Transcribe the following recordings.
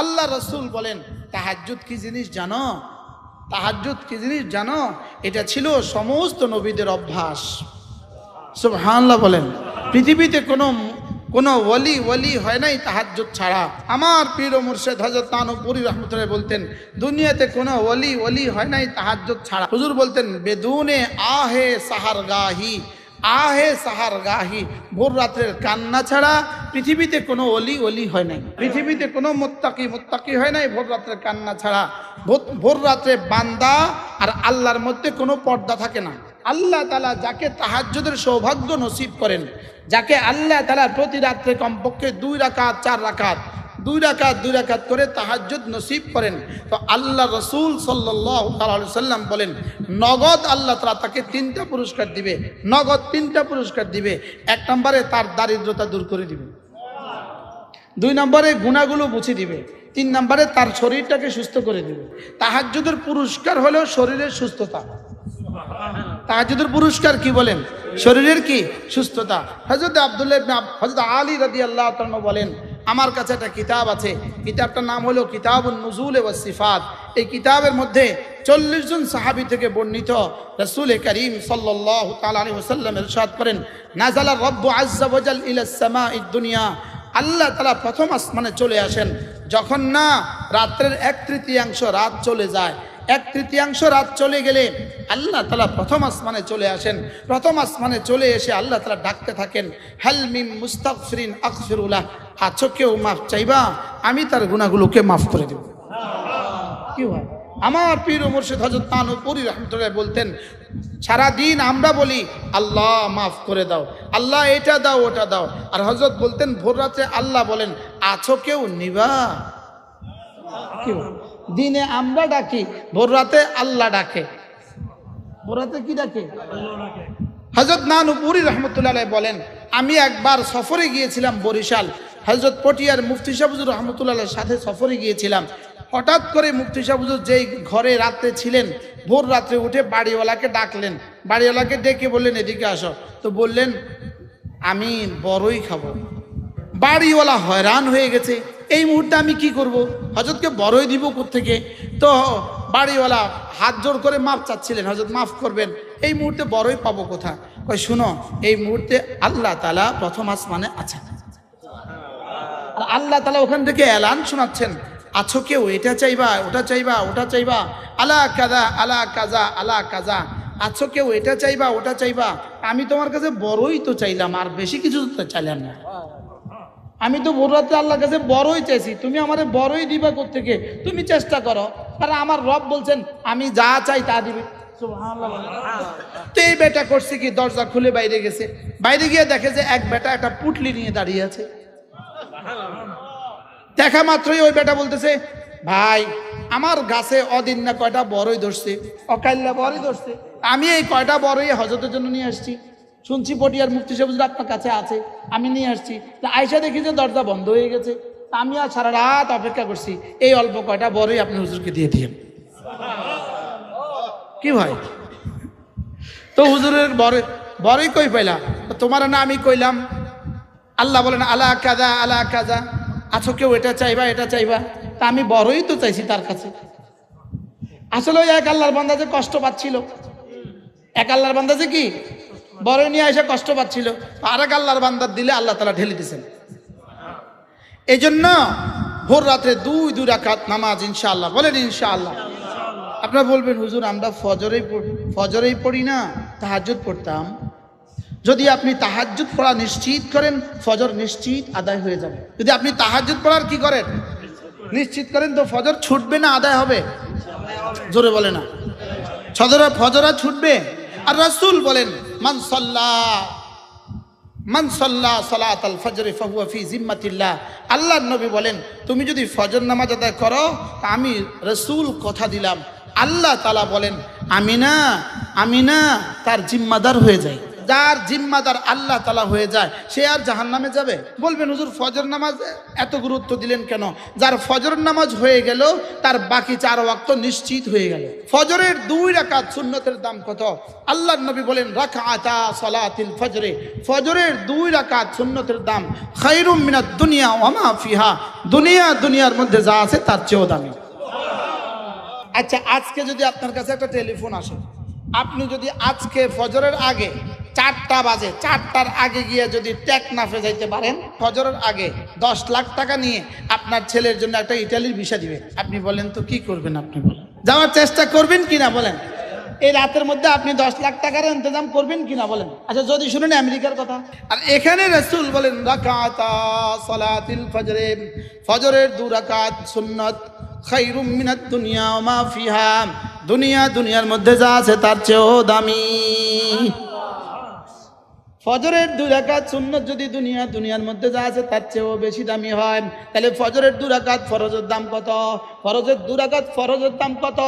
আল্লাহ রসুল বলেন তাহাজ্জুদ কি জিনিস জানো? তাহাজ্জুদ কি জিনিস জানো? এটা ছিল সমস্ত নবীদের অভ্যাস। সুবহানাল্লাহ বলেন। পৃথিবীতে কোনো ওলি হয় নাই তাহাজ্জুদ ছাড়া। আমার পীর ও মুর্শিদ হযরত নানুপুরি রাহমাতুল্লাহ বলতেন দুনিয়াতে কোনো ওলি হয় নাই তাহাজ্জুদ ছাড়া। হুজুর বলতেন বেদুনে আহে সাহারগাহি, ভোর রাত্রের কান্না ছাড়া পৃথিবীতে কোনো ওলি হয় নাই। পৃথিবীতে কোনো মুত্তাকি হয় নাই ভোর রাত্রের কান্না ছাড়া। ভোর রাত্রে বান্দা আর আল্লাহর মধ্যে কোনো পর্দা থাকে না। আল্লাহ তাআলা যাকে তাহাজ্জুদের সৌভাগ্য নসিব করেন, যাকে আল্লাহ তাআলা প্রতি রাত্রে কমপক্ষে 2 রাকাত 4 রাকাত 2 রাকাত করে তাহাজ্জুদ নসিব করেন, তো আল্লাহ রসুল সাল্লাল্লাহু আলাইহি সাল্লাম বলেন নগদ আল্লাহ তাআলা তাকে 3টা পুরস্কার দিবে। নগদ 3টা পুরস্কার দিবে। 1 নম্বরে তার দারিদ্রতা দূর করে দিবে, 2 নম্বরে গুনাহগুলো মুছে দিবে, 3 নম্বরে তার শরীরটাকে সুস্থ করে দিবে। তাহাজ্জুদের পুরস্কার হলো শরীরের সুস্থতা। তাহাজ্জুদের পুরস্কার কি বলেন? শরীরের কি সুস্থতা। হযরত হযরত আলী রাদিয়াল্লাহু তাআলা বলেন আমার কাছে একটা কিতাব আছে, কিতাবটার নাম হলো কিতাবুন নুজুল ওয়াস সিফাত। এই কিতাবের মধ্যে 40 জন সাহাবী থেকে বর্ণিত রাসূল করিম সাল্লাল্লাহু তাআলা আলাইহি ওয়াসাল্লাম ইরশাদ করেন নাযালা রাব্বু আযজা ওয়া জাল ইলাস সামাঈদ দুনিয়া। আল্লাহ তাআলা প্রথম আসমানে চলে আসেন যখন না রাতের 1/3 রাত চলে যায়। 1/3 রাত চলে গেলে আল্লাহ তাআলা প্রথম আসমানে চলে আসেন। প্রথম আসমানে চলে এসে আল্লাহ তাআলা ডাকতে থাকেন হাল মিন মুস্তাগফিরিন আগফিরুলাহ, আছো কেউ মাফ চাইবা, আমি তার গুনাহগুলোকে মাফ করে দেব। কি হয়? আমার পীর ও মুর্শিদ হযরত নানুপুরি রাহমাতুল্লাহ বলতেন সারা দিন আমরা বলি আল্লাহ মাফ করে দাও, আল্লাহ এটা দাও ওটা দাও, আর হযরত বলতেন ভোর রাতে আল্লাহ বলেন আছো কেউ নিবা। কি হয়? দিনে আমরা ডাকি, ভোর রাতে আল্লাহ ডাকে। ভোর রাতে কি ডাকে? হযরত নানুপুরি রাহমাতুল্লাহ বলেন আমি একবার সফরে গিয়েছিলাম বরিশাল। হযরত পটিয়ার মুফতি সাহেব হুজুর রাহমাতুল্লাহর সাথে সফরে গিয়েছিলাম। হঠাৎ করে মুফতি সাহেব হুজুর যেই ঘরে রাতে ছিলেন, ভোর রাত্রে উঠে বাড়িওয়ালাকে ডাকলেন। বাড়িওয়ালাকে ডেকে বললেন এদিকে আসো। তো বললেন আমি বড়ই খাবো। বাড়িওয়ালা হয়রান হয়ে গেছে, এই মুহূর্তে আমি কি করব? হযরতকে বড়ই দিব কোত্থেকে? তো বাড়িওয়ালা হাত জোড় করে মাফ চাচ্ছিলেন, হযরত মাফ করবেন, এই মুহূর্তে বড়ই পাবো কোথা? কই শুনো, এই মুহূর্তে আল্লাহ তাআলা প্রথম আসমানে আছেন। আর আল্লাহ তাআলা ওখান থেকে এলান শোনাচ্ছেন আছো কেউ এটা চাইবা ওটা চাইবা ওটা চাইবা, আলা কাজা আলা কাজা আলা কাজা, আছো কেউ এটা চাইবা ওটা চাইবা। আমি তোমার কাছে বড়ই তো চাইলাম, আর বেশি কিছু তো চাইলাম না। আমি তো ভোর রাতে আল্লাহর কাছে বড়ই চাইছি, তুমি আমারে বড়ই দিবা কোত্থেকে? তুমি চেষ্টা করো। আর আমার রব বলছেন আমি যা চাই তা দিবে। সুবহানাল্লাহ। তো এই বেটা করছে কি, দরজা খুলে বাইরে গেছে। বাইরে গিয়ে দেখে যে এক বেটা একটা পুটলি নিয়ে দাঁড়িয়ে আছে। দেখা মাত্রই ওই বেটা বলতেছে ভাই আমার গাছে অদিন না কয়টা বড়ই ধরছে, অকাল্লা বড়ই ধরছে, আমি এই কয়টা বড়ই হযরতের জন্য নিয়ে আসছি। শুনছি পটিয়ার মুফতি সাহেব হুজুর আপনার কাছে আছে, আমি নিয়ে আসছি। আয়সা দেখি যে দরজা বন্ধ হয়ে গেছে। আমি আর সারা রাত অপেক্ষা করছি, এই অল্প কয়টা বড়ই আপনি হুজুরকে দিয়ে দিয়েন। কি ভাই? তো হুজুরের বড়ই কই পাইলা? তোমার না আমি কইলাম। আল্লাহ বলেন আলা কাজা আলা কাজা, আছো কেউ এটা চাইবা এটা চাইবা। তা আমি বড়ই তো চাইছি তার কাছে। আসলে ওই এক আল্লাহর বান্দা যে কষ্ট পাচ্ছিল, এক আল্লাহর বান্দা যে কি বড়ই নিয়ে এসে কষ্ট পাচ্ছিল, আর এক আল্লাহর বান্দার দিলে আল্লাহ তাআলা ঢেলে দিয়েছেন। এই জন্য ভোর রাত্রে 2 রাকাত নামাজ ইনশাআল্লাহ, বলেন ইনশাআল্লাহ। আপনারা বলবেন হুজুর আমরা ফজরেই পড়ি না, তাহাজ্জুদ পড়তাম। যদি আপনি তাহাজ্জুদ পড়া নিশ্চিত করেন, ফজর নিশ্চিত আদায় হয়ে যাবে। যদি আপনি তাহাজ্জুদ পড়ার কি করেন নিশ্চিত করেন, তো ফজর ছুটবে না আদায় হবে? জোরে বলে না, ফজর ছুটবে। আর রাসূল বলেন মান সাল্লা সালাতাল ফজর ফাহুয়া ফি জিম্মাতিল্লাহ। আল্লাহর নবী বলেন তুমি যদি ফজর নামাজ আদায় করো, আমি রাসূল কথা দিলাম আল্লাহ তাআলা বলেন আমি না তার জিম্মাদার হয়ে যাই। যার জিম্মাদার আল্লাহ তাআলা হয়ে যায় সে আর জাহান্নামে যাবে? বলবেন হুজুর ফজর নামাজ এত গুরুত্ব দিলেন কেন? যার ফজর নামাজ হয়ে গেল তার বাকি 4 ওয়াক্ত নিশ্চিত হয়ে গেল। ফজরের 2 রাকাত সুন্নতের দাম কত? আল্লাহর নবী বলেন রাকাতা সালাতিল ফজরে, ফজরের 2 রাকাত সুন্নতের দাম খায়রুম মিনাদ দুনিয়া ওয়া মা ফিহা, দুনিয়ার মধ্যে যা আছে তার চেয়েও দামি। আচ্ছা, আজকে যদি আপনার কাছে একটা টেলিফোন আসে, আপনি যদি আজকে ফজরের আগে 4টা বাজে, 4টার আগে গিয়ে যদি টেকনাফে যাইতে পারেন, ফজরের আগে 10 লাখ টাকা নিয়ে আপনার ছেলের জন্য একটা ইটালির ভিসা দিবে, আপনি বলেন তো কি করবেন? আপনি বলেন, যাওয়ার চেষ্টা করবেন কিনা বলেন? এই রাতের মধ্যে আপনি 10 লাখ টাকার ইন্তজাম করবেন কিনা বলেন? আচ্ছা, যদি শুনেন আমেরিকার কথা, আর এখানে রাসূল বলেন রাকাতা সালাতিল ফজরে, ফজরের 2 রাকাত সুন্নাত খায়রুম মিনাদ দুনিয়া ওয়া মা ফিহা, দুনিয়ার মধ্যে যা আছে তার চেয়েও দামি। ফজরের 2 রাকাত সুন্নাত যদি দুনিয়ার মধ্যে যা আছে তার চেয়েও বেশি দামি হয়, তাহলে ফজরের 2 রাকাত ফরজের দাম কত? ফরজের 2 রাকাত ফরজের দাম কত?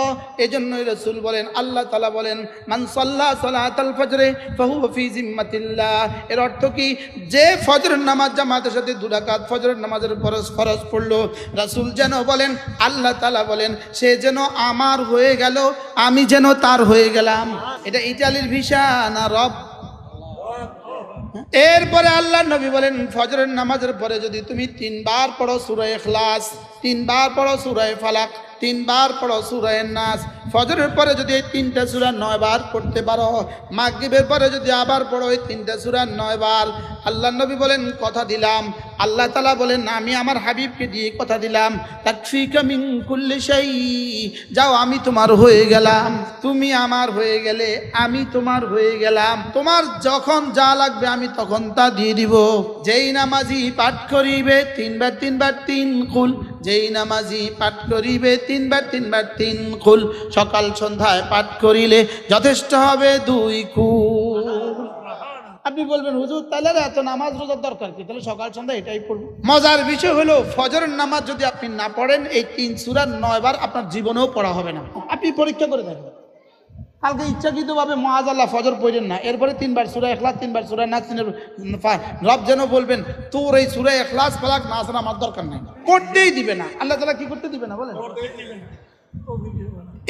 এজন্যই রাসূল বলেন, আল্লাহ তাআলা বলেন মান সাল্লা সালাতাল ফজরে ফাহুয়া ফি জিম্মাতিল্লাহ। এর অর্থ কি? যে ফজরের নামাজ জামাতের সাথে 2 রাকাত ফজরের নামাজের ফরজ পড়লো, রাসূল যেন বলেন, আল্লাহ তাআলা বলেন, সে যেন আমার হয়ে গেল, আমি যেন তার হয়ে গেলাম। এটা ইটালির ভিসা না রব? এরপরে আল্লাহ নবী বলেন ফজরের নামাজের পরে যদি তুমি 3 বার পড়ো সূরা ইখলাস, 3 বার পড়ো সূরা ফালাক, 3 বার পড়ো সূরা নাস, ফজরের পরে যদি এই 3টা সূরা 9 বার পড়তে পারো, মাগরিবের পরে যদি আবার পড়ো এই 3টা সূরা 9 বার, আল্লাহ নবী বলেন কথা দিলাম, আল্লাহ তাআলা বলেন আমি আমার হাবিবকে দিয়ে কথা দিলাম, তাকফিকা মিন কুল্লি শাই, যাও আমি তোমার হয়ে গেলাম, তুমি আমার হয়ে গেলে আমি তোমার হয়ে গেলাম, তোমার যখন যা লাগবে আমি তখন তা দিয়ে দিব। যেই নামাজি পাঠ করিবে 3 বার 3 বার 3 কুল, যেই নামাজি পাঠ করিবে 3 বার 3 বার 3 কুল, সকাল সন্ধ্যায় পাঠ করিলে যথেষ্ট হবে 2 কুল। আপনি বলবেন হুজুর তাহলে এত নামাজ রোজার দরকার কি? তাহলে সকাল সন্ধ্যা এটাই পড়ব। মজার বিষয় হলো ফজরের নামাজ যদি আপনি না পড়েন এই 3 সূরা 9 বার আপনার জীবনেও পড়া হবে না। আপনি পরীক্ষা করে দেখবেন, কালকে ইচ্ছাকৃতভাবে মুআজ্জাল্লাহ ফজর পড়েন না, এরপরে 3 বার সূরা ইখলাস 3 বার সূরা নাস, রব যেন বলবেন তোর এই সূরা ইখলাস ফালাক নাস আমার দরকার নাই, পড়তেই দিবে না। আল্লাহ তাআলা কি করতে দিবে না বলেন?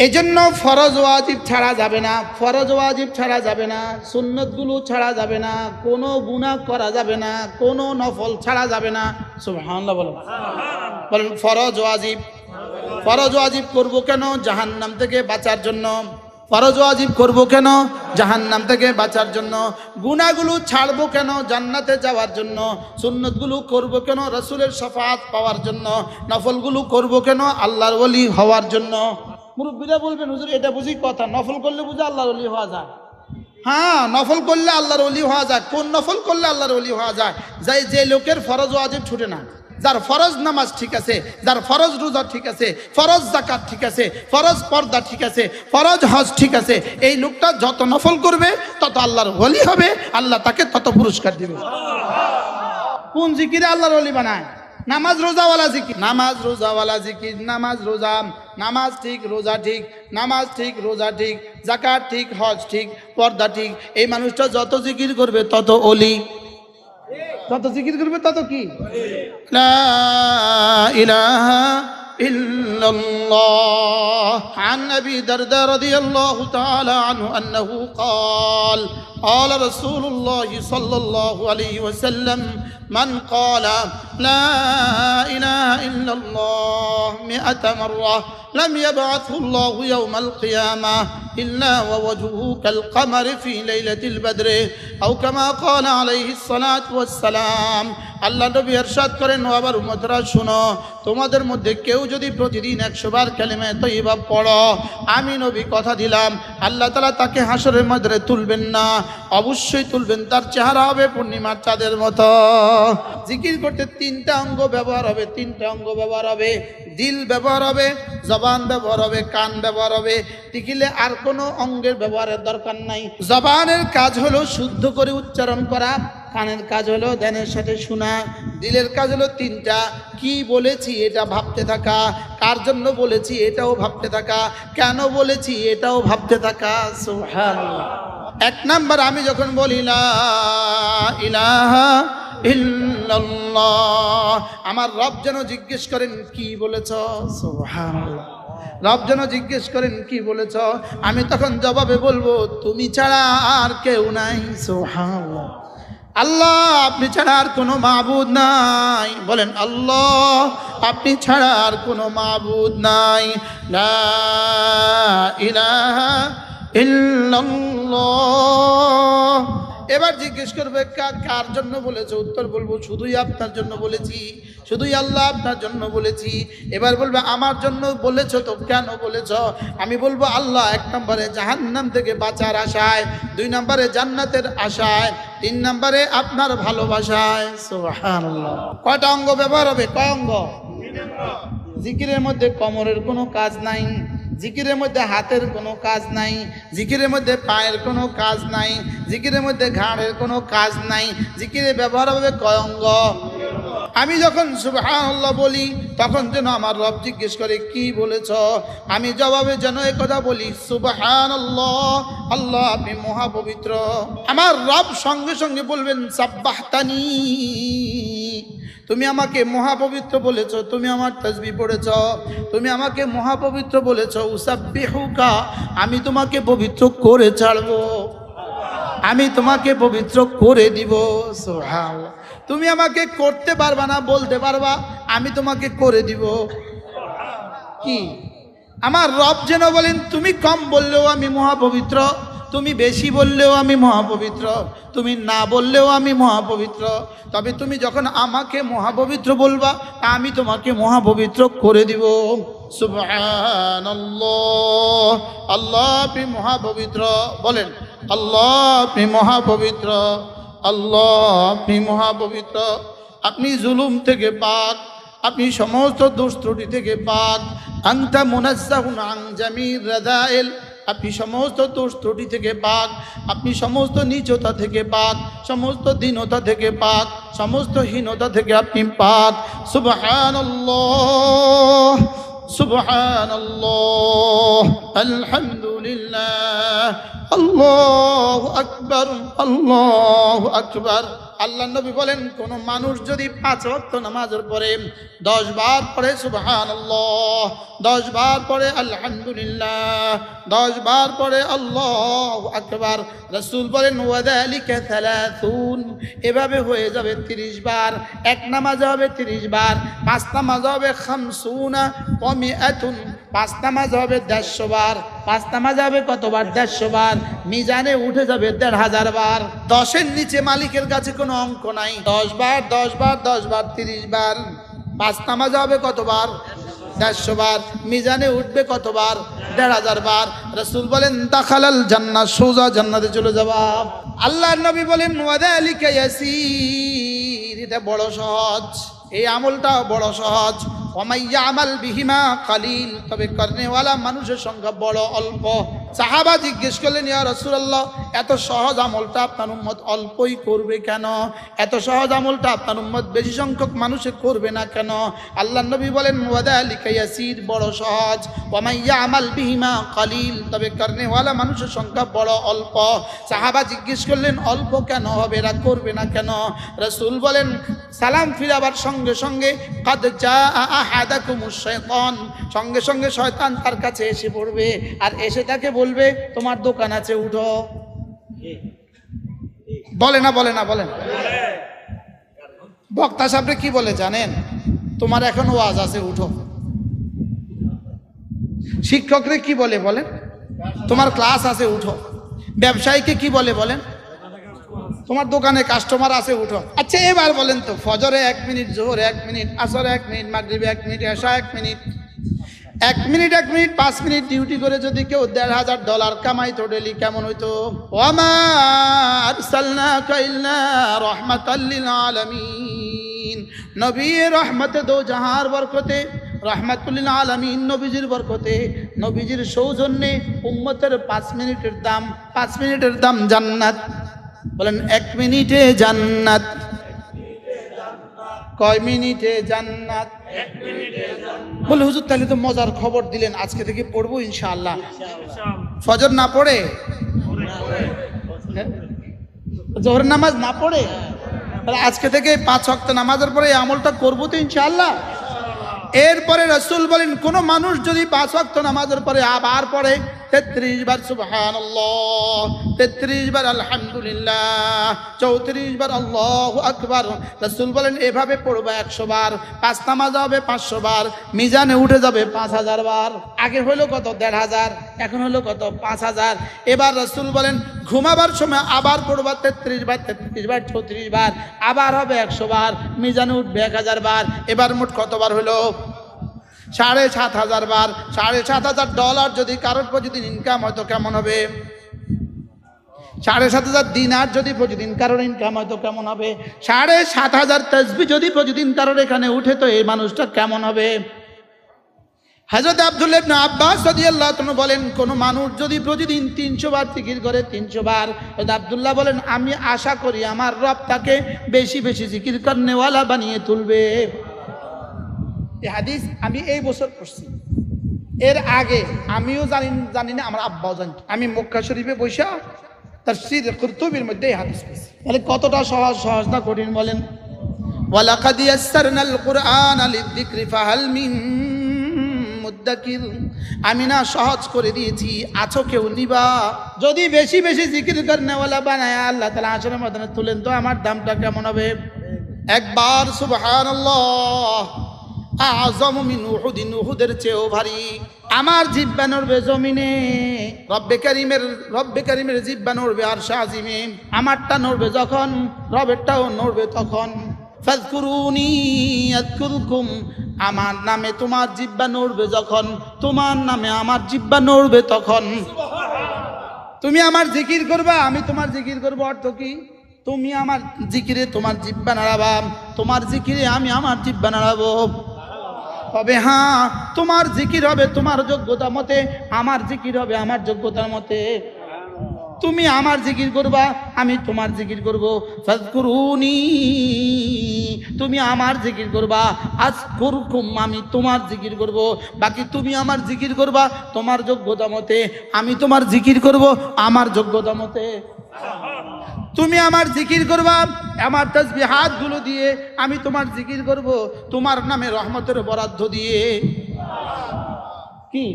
এজন্য ফরজ ওয়াজিব ছাড়া যাবে না, ফরজ ওয়াজিব ছাড়া যাবে না, সুন্নতগুলো ছাড়া যাবে না, কোনো গুনাহ করা যাবে না, কোনো নফল ছাড়া যাবে না। সুবহানাল্লাহ বলেন, বলেন ফরজ ওয়াজিব। ফরজ ওয়াজিব করব কেন? জাহান্নাম থেকে বাঁচার জন্য। ফরজ ওয়াজিব করব কেন? জাহান্নাম থেকে বাঁচার জন্য। গুনাহগুলো ছাড়বো কেন? জান্নাতে যাওয়ার জন্য। সুন্নতগুলো করব কেন? রাসূলের শাফাআত পাওয়ার জন্য। নফলগুলো করব কেন? আল্লাহর ওলি হওয়ার জন্য। মুরব্বীরা বলবেন হুজুর এটা বুঝি কথা, নফল করলে বুঝি আল্লাহর ওলি হওয়া যায়? হ্যাঁ, নফল করলে আল্লাহর ওলি হওয়া যায়। কোন নফল করলে আল্লাহর ওলি হওয়া যায়? যে লোকের ফরজ ওয়াজিব ছুটে না, যার ফরজ নামাজ ঠিক আছে, যার ফরজ রোজা ঠিক আছে, ফরজ যাকাত ঠিক আছে, ফরজ পর্দা ঠিক আছে, ফরজ হজ ঠিক আছে, এই লোকটা যত নফল করবে তত আল্লাহর ওলি হবে, আল্লাহ তাকে তত পুরস্কার দিবে। কোন জিকিরে আল্লাহর ওলি বানায়? নামাজ রোজাওয়ালা জিকির, নামাজ রোজাওয়ালা জিকির, নামাজ রোজা, নামাজ ঠিক রোজা ঠিক, নামাজ ঠিক রোজা ঠিক, যাকাত ঠিক হজ ঠিক পর্দা ঠিক, এই মানুষটা যত জিকির করবে তত ওলি, তত জিকির করবে তত কি? লা ইলাহা ইল্লাল্লাহ। عن أبي درداء رضي الله تعالى عنه أنه قال قال رسول الله صلى الله عليه وسلم من قال لا إله إلا الله 100 مرة لم يبعثه الله يوم القيامة إلا ووجهه كالقمر في ليلة البدر أو كما قال عليه الصلاة والسلام। আল্লাহ নবী ইরশাদ করেন, ও আবার উম্মতরা শুনো, তোমাদের মধ্যে কেউ যদি প্রতিদিন 100 বার কালিমা তয়্যিবা পড়ো, আমি নবী কথা দিলাম আল্লাহ তাআলা তাকে হাসরের ময়দানে তুলবেন না, অবশ্যই তুলবেন, তার চেহারা হবে পূর্ণিমার চাঁদের মতো। জিকির করতে 3টা অঙ্গ ব্যবহার হবে, 3টা অঙ্গ ব্যবহার হবে, দিল ব্যবহার হবে, জবান ব্যবহার হবে, কান ব্যবহার হবে, টিকিলে আর কোনো অঙ্গের ব্যবহারের দরকার নাই। জবানের কাজ হলো শুদ্ধ করে উচ্চারণ করা, কানের কাজ হলো ধ্যানের সাথে শোনা, দিলের কাজ হলো 3টা, কি বলেছি এটা ভাবতে থাকা, কার জন্য বলেছি এটাও ভাবতে থাকা, কেন বলেছি এটাও ভাবতে থাকা। সুবহানাল্লাহ। এক নাম্বার, আমি যখন বলি লা ইলাহা ইল্লাল্লাহ, আমার রব যেন জিজ্ঞেস করেন কি বলেছ, সুবহানাল্লাহ। রব যেন জিজ্ঞেস করেন কি বলেছ, আমি তখন জবাবে বলবো তুমি ছাড়া আর কেউ নাই, সুবহানাল্লাহ। আল্লাহ, আপনি ছাড়া আর কোনো মাবুদ নাই। বলেন আল্লাহ, আপনি ছাড়া আর কোনো মাবুদ নাই। লা ইলাহা ইল্লাল্লাহ। এবার জিজ্ঞেস করবে কার জন্য বলেছো, উত্তর বলবো শুধুই আপনার জন্য বলেছি, শুধুই আল্লাহ আপনার জন্য বলেছি। এবার বলবে আমার জন্য বলেছো তো কেন বলেছো, আমি বলবো আল্লাহ, এক নম্বরে জাহান্নাম থেকে বাঁচার আশায়, দুই নম্বরে জান্নাতের আশায়, তিন নম্বরে আপনার ভালোবাসায়। সুবহানাল্লাহ। কয়টা অঙ্গ ব্যবহার হবে, কয় অঙ্গ? জিকিরের মধ্যে কোমরের কোনো কাজ নাই, জিকিরের মধ্যে হাতের কোনো কাজ নাই, জিকিরের মধ্যে পায়ের কোনো কাজ নাই, জিকিরের মধ্যে ঘাড়ের কোনো কাজ নাই। জিকিরে ব্যবহার হবে কয় অঙ্গ? আমি যখন সুবহানাল্লাহ বলি তখন যেন আমার রব জিজ্ঞেস করে কি বলেছ, আমি জবাবে যেন এই কথা বলি সুবহানাল্লাহ, আল্লাহ আপনি মহাপবিত্র। আমার রব সঙ্গে সঙ্গে বলবেন সাব্বাহতানি, তুমি আমাকে মহাপবিত্র বলেছ, তুমি আমার তাসবিহ পড়েছ, তুমি আমাকে মহাপবিত্র বলেছ। উসাব্বিহুকা, আমি তোমাকে পবিত্র করে ছাড়বো, আমি তোমাকে পবিত্র করে দিব। সুবহানাল্লাহ। তুমি আমাকে করতে পারবা না, বলতে পারবা, আমি তোমাকে করে দিব। কি আমার রব যেন বলেন তুমি কম বললেও আমি মহাপবিত্র, তুমি বেশি বললেও আমি মহাপবিত্র, তুমি না বললেও আমি মহাপবিত্র। তবে তুমি যখন আমাকে মহাপবিত্র বলবা, আমি তোমাকে মহাপবিত্র করে দিব। সুবহানাল্লাহ, আল্লাহ আপনি মহাপবিত্র। বলেন আল্লাহ আপনি মহাপবিত্র, আল্লাহ আপনি মহাপবিত্র। আপনি জুলুম থেকে পাক, আপনি সমস্ত দোষ ত্রুটি থেকে পাক। আনতা মুনাজ্জাহুন আন জামির রাদাইল, আপনি সমস্ত দোষ ত্রুটি থেকে পাক, আপনি সমস্ত নীচতা থেকে পাক, সমস্ত দীনতা থেকে পাক, সমস্ত হীনতা থেকে আপনি পাক। সুবহানাল্লাহ, সুবহানাল্লাহ, আলহামদুলিল্লাহ, আল্লাহু আকবার, আল্লাহু আকবার। আল্লাহ নবী বলেন কোন মানুষ যদি 5 ওয়াক্ত নামাজের পরে 10 বার পড়ে সুবহানাল্লাহ, 10 বার পড়ে আলহামদুলিল্লাহ, 10 বার পড়ে আল্লাহু আকবার, রাসূল বলেন ওয়াযালিকা 30, এভাবে হয়ে যাবে 30 বার। এক নামাজে হবে 30 বার, 5 নামাজ হবে 50 ওয়া 100, 5 নামাজ হবে 150 বার, 5 নামাজ হবে কতবার? 150 বার। মিজানে উঠে যাবে 1500 বার। 10-এর নিচে মালিকের কাছে কোনো অঙ্ক নাই। 10 বার 10 বার 10 বার 30 বার। 5 নামাজ হবে কতবার? 150 বার। মিজানে উঠবে কতবার? 1500 বার। রাসূল বলেন দাখালাল জান্নাহ, সোজা জান্নাতে চলে যাবা। আল্লাহর নবী বলেন ওয়াযালিকা ইয়াসির, এটা বড় সহজ, এই আমলটা বড় সহজ। ওয়ামাইয়া আমাল বিহিমা কালিল, তবে করনেওয়ালা মানুষের সংখ্যা বড় অল্প। সাহাবা জিজ্ঞেস করলেন ইয়া রাসূলুল্লাহ, এত সহজ আমলটা আপনার উম্মত অল্পই করবে কেন? এত সহজ আমলটা আপনার উম্মত বেশি সংখ্যক মানুষে করবে না কেন? আল্লাহর নবী বলেন ওয়াযালিকা ইয়াসির, বড় সহজ। ওয়ামাইয়া আমাল বিহিমা কালিল, তবে করনেওয়ালা মানুষের সংখ্যা বড় অল্প। সাহাবা জিজ্ঞেস করলেন অল্প কেন হবে, এরা করবে না কেন? রাসূল বলেন সালাম ফিরাবার সঙ্গে সঙ্গে কাদ জাআ আহাদাকুমুশ শাইতান, সঙ্গে সঙ্গে শয়তান তার কাছে এসে পড়বে আর এসে তাকে বলবে তোমার দোকান আছে উঠো। বলে না বলে না বলেন? বক্তা সাহেবরে কি বলে জানেন? তোমার এখন ওয়াজ আছে উঠো। শিক্ষকরে কি বলে বলেন? তোমার ক্লাস আছে উঠো। ব্যবসায়ীকে কি বলে বলেন? তোমার দোকানে কাস্টমার আছে উঠো। আচ্ছা এবার বলেন তো, ফজরে 1 মিনিট, জোহরে 1 মিনিট, আসরে 1 মিনিট, মাগরিবে 1 মিনিট, এশা 1 minute, 1 minute 1 minute 5 minute duty করে যদি কেউ $1,500 কামাইতো ডেলি, কেমন হইতো? ওয়ামা আরসালনাকা ইল্লা রাহমাতাল লিল আলামিন, নবী রহমতে দো জাহার বরকতে, রহমাতুল লিল আলামিন নবীজির বরকতে, নবীজির সৌজন্যে উম্মতের 5 মিনিটের দাম, 5 মিনিটের দাম জান্নাত। বলেন 1 মিনিটে জান্নাত। কয় মিনিটে জান্নাত? 1 মিনিটে জান্নাত। বলে হুজুর তাহলে তো মজার খবর দিলেন, আজকে থেকে পড়বো ইনশাআল্লাহ। ফজর না পড়ে জোহর নামাজ না পড়ে তাহলে আজকে থেকে 5 ওয়াক্ত নামাজের পরে এই আমলটা করবো তো ইনশাআল্লাহ। এরপরে রাসূল বলেন কোন মানুষ যদি 5 ওয়াক্ত নামাজের পরে আবার পড়ে 33 বার সুবহানাল্লাহ, 33 বার আলহামদুলিল্লাহ, 34 বার আল্লাহু আকবার, রাসূল বলেন এভাবে পড়বে 100 বার, 5 নামাজ হবে 500 বার, মিজানে উঠে যাবে 5000 বার। আগে হলো কত 1500, এখন হলো কত 5000। এবার রাসূল বলেন ঘুমাবার সময় আবার পড়বা 33 বার, 33 বার, 34 বার, আবার হবে 100 বার, মিজানে উঠবে 1000 বার। এবার মোট কতবার হলো 7500 বার। $7500 যদি কারোর প্রতিদিন ইনকাম হয় তো কেমন হবে? 7500 দিনার যদি প্রতিদিন কারোর ইনকাম হয় তো কেমন হবে? 7500 তাসবিহ যদি প্রতিদিন কারোর এখানে উঠে তো এই মানুষটা কেমন হবে? হযরত আব্দুল্লাহ ইবনে আব্বাস রাদিয়াল্লাহু তাআলা বলেন কোন মানুষ যদি প্রতিদিন 300 বার জিকির করে 300 বার, হযরত আব্দুল্লাহ বলেন আমি আশা করি আমার রব তাকে বেশি বেশি জিকির করনেওয়ালা বানিয়ে তুলবে। এই হাদিস আমি এই বছর পড়ছি, এর আগে আমিও জানি না, আমার আব্বাও জানি। আমি মক্কা শরীফে বসে তাফসীর কুরতুবীর মধ্যে এই হাদিস পড়ছি। তাহলে কতটা সহজ না কঠিন বলেন? ওয়ালাকাদ ইয়াসসারনাল কুরআনা লিযিকরি ফাহাল মিন মুদ্দাকির, আমি না সহজ করে দিয়েছি, আছো কেউ নিবা? যদি বেশি বেশি জিকির করনেওয়ালা বানায় আল্লাহ তাআলা আসরের ময়দানে তুলেন তো আমার দামটা কেমন হবে? একবার সুবহানাল্লাহ আযম মিন উহুদিন, উহুদের চেয়েও ভারী। আমার জিহ্বা নড়বে জমিনে, রব্বে কারীমের জিহ্বা নড়বে আরশে আজিমে। আমারটা নড়বে যখন, রবেরটাও নড়বে তখন। ফাযকুরুনি আযকুরকুম, আমার নামে তোমার জিহ্বা নড়বে যখন, তোমার নামে আমার জিহ্বা নড়বে তখন। তুমি আমার জিকির করবা, আমি তোমার জিকির করব। অর্থ কি? তুমি আমার জিকিরে তোমার জিহ্বা নাড়াবা, তোমার জিকিরে আমি আমার জিহ্বা নাড়াবো। তবে হ্যাঁ, তোমার জিকির হবে তোমার যোগ্যতা মতে, আমার জিকির হবে আমার যোগ্যতার মতে। তুমি আমার জিকির করবা, আমি তোমার জিকির করব। ফাযকুরুনি, তুমি আমার জিকির করবা, আযকুরকুম, আমি তোমার জিকির করব। বাকি তুমি আমার জিকির করবা তোমার যোগ্যতা মতে, আমি তোমার জিকির করব আমার যোগ্যতা মতে। তুমি আমার জিকির করবা আমার তাসবিহাত গুলো দিয়ে, আমি তোমার জিকির করব তোমার নামে রহমতের বরাদ্দ দিয়ে। কি?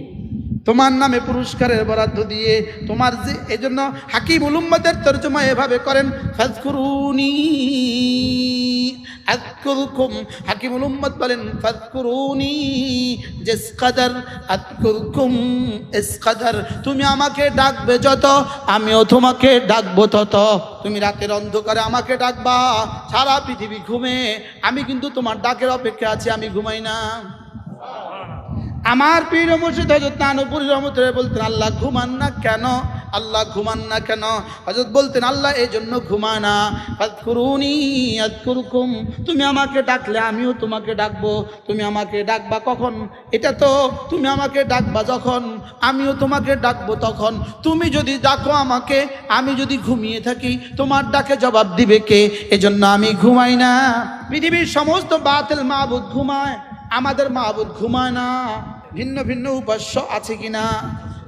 তোমার নামে পুরস্কারের বরাদ্দ দিয়ে। তোমার যে, এজন্য হাকিমুল উম্মতের তরজমা এভাবে করেন, ফাযকুরুনি আযকুরকুম। হাকিমুল উম্মত বলেন ফাযকুরুনি জিসকাদার আযকুরকুম ইসকাদার। তুমি আমাকে ডাকবে যত, আমিও তোমাকে ডাকবো তত। তুমি রাতের অন্ধকারে আমাকে ডাকবা, সারা পৃথিবী ঘুমে, আমি কিন্তু তোমার ডাকের অপেক্ষা আছি, আমি ঘুমাই না। আমার পীর মুর্শিদ হযরত নানুপুরী রহমতুল্লাহ বলতেন আল্লাহ ঘুমান না কেন? আল্লাহ ঘুমান না কেন? হযরত বলতেন আল্লাহ এই জন্য ঘুমায় না, ফাযকুরুনি আযকুরকুম, তুমি আমাকে ডাকলে আমিও তোমাকে ডাকবো। তুমি আমাকে ডাকবা কখন? এটা তো তুমি আমাকে ডাকবা যখন, আমিও তোমাকে ডাকবো তখন। তুমি যদি ডাকো আমাকে, আমি যদি ঘুমিয়ে থাকি, তোমার ডাকে জবাব দিবে কে? এজন্য আমি ঘুমাই না। পৃথিবীর সমস্ত বাতিল মাবুদ ঘুমায়, আমাদের মাবুদ ঘুমায় না। ভিন্ন ভিন্ন উপাস্য আছে কিনা?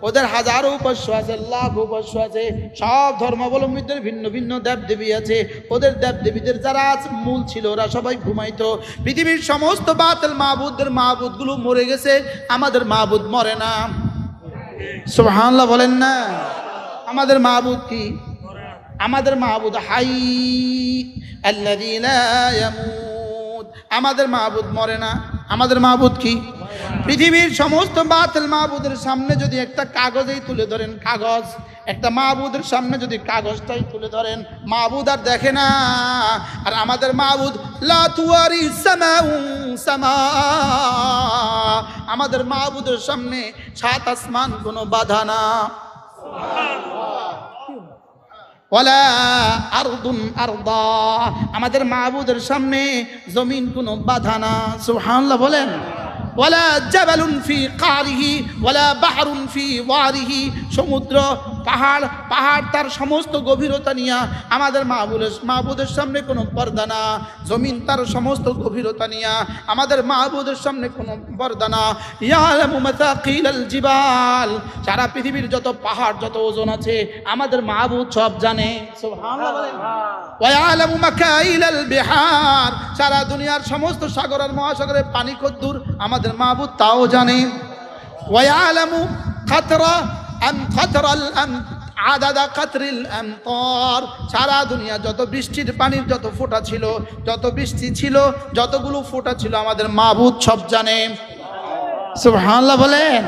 ওদের হাজারো উপাস্য আছে, লাখ উপাস্য আছে। সব ধর্মাবলম্বীদের ভিন্ন ভিন্ন দেবদেবী আছে। ওদের দেবদেবীদের যারা মূল ছিল ওরা সবাই ঘুমাইতো। পৃথিবীর সমস্ত বাতিল মাবুদদের মাবুদগুলো মরে গেছে, আমাদের মাবুদ মরে না। সুবহানাল্লাহ বলেন না? আমাদের মাবুদ কি? আমাদের মাবুদ হাই আল্লাযী লা ইয়ামুত। আমাদের মাবুদ মরে না। আমাদের মাবুদ কি? পৃথিবীর সমস্ত বাতিল মাবুদের সামনে যদি একটা কাগজেই তুলে ধরেন, কাগজ, একটা মাবুদের সামনে যদি কাগজটাই তুলে ধরেন, মাবুদ আর দেখে না। আর আমাদের মাবুদ লা তুয়ারি সামাউ সামা, আমাদের মাবুদের সামনে সাত আসমান কোনো বাধা না। ওয়ালা আরদুন আরদা, আমাদের মাবুদের সামনে জমিন কোনো বাধা না। সুবহানাল্লাহ বলেন। ওয়ালা জাবালুন ফি কারিহি ওয়ালা বাহরুন ফি ওয়ারিহি, সমুদ্র পাহাড় পাহাড় তার সমস্ত গভীরতা নিয়ে আমাদের মাহবুদের সামনে কোনো পর্দা না। জমিন তার সমস্ত গভীরতা নিয়ে আমাদের মাহবুদের সামনে কোনো পর্দা না। ইয়ালামু মাতাকিলাল জিবাল, সারা পৃথিবীর যত পাহাড় যত ওজন আছে আমাদের মাহবুদ সব জানে। সুবহানাল্লাহ বলেন। ওয়া ইয়ালামু মাকাইলাল বিহার, সারা দুনিয়ার সমস্ত সাগর আর মহাসাগরের পানি কদ্দুর আমাদের মাহবুদ তাও জানে। ওয়া ইয়ালামু খাতরা খাতরাল আদাদা কাতরিল আমতার, সারা দুনিয়া যত বৃষ্টির পানির যত ফোঁটা ছিল, যত বৃষ্টি ছিল, যতগুলো ফোঁটা ছিল আমাদের মাহবুদ সব জানে। সুবহানাল্লাহ বলেন।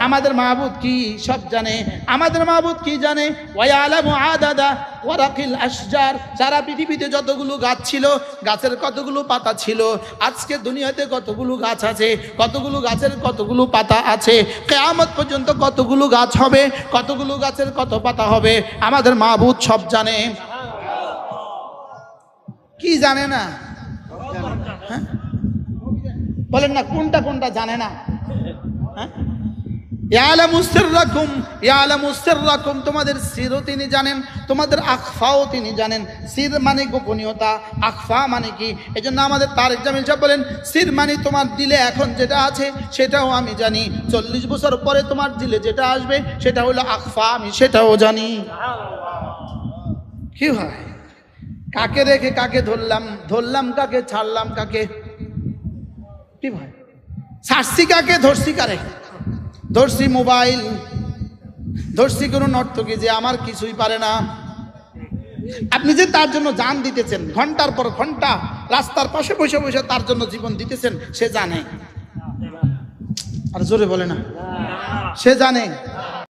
আমাদের মাহবুদ কি সব জানে। আমাদের মাহবুদ কি জানে? ওয়া ইয়ালামু আদাদা ওয়ারাকিল আশজার, সারা পৃথিবীতে যতগুলো গাছ ছিল, গাছের কতগুলো পাতা ছিল, আজকে দুনিয়াতে কতগুলো গাছ আছে, কতগুলো গাছের কতগুলো পাতা আছে, কিয়ামত পর্যন্ত কতগুলো গাছ হবে, কতগুলো গাছের কত পাতা হবে, আমাদের মাহবুদ সব জানে। কি জানে না? হ্যাঁ বলেন না, কোনটা কোনটা জানে না? হ্যাঁ, ইয়ালামু সিররাকুম, ইয়ালামু সিররাকুম, তোমাদের সিরও তিনি জানেন, তোমাদের আখফাও তিনি জানেন। সির মানে গোপনীয়তা, আখফা মানে কি? এজন্য আমাদের তারেক জামিল সাহেব বলেন, সির মানে তোমার দিলে এখন যেটা আছে সেটাও আমি জানি, 40 বছর পরে তোমার দিলে যেটা আসবে সেটা হলো আখফা, আমি সেটাও জানি। কি হয়? কাকে রেখে কাকে ধরলাম, ধরলাম কাকে, ছাড়লাম কাকে? কি ভাই, ছাড়ছি কাকে, ধরছি কারে? ধরছি মোবাইল, ধরছি কোনো নর্তকী যে আমার কিছুই পারে না। আপনি যে তার জন্য জান দিতেছেন, ঘন্টার পর ঘন্টা রাস্তার পাশে বসে বসে তার জন্য জীবন দিতেছেন, সে জানে। আর জোরে বলে না, সে জানে।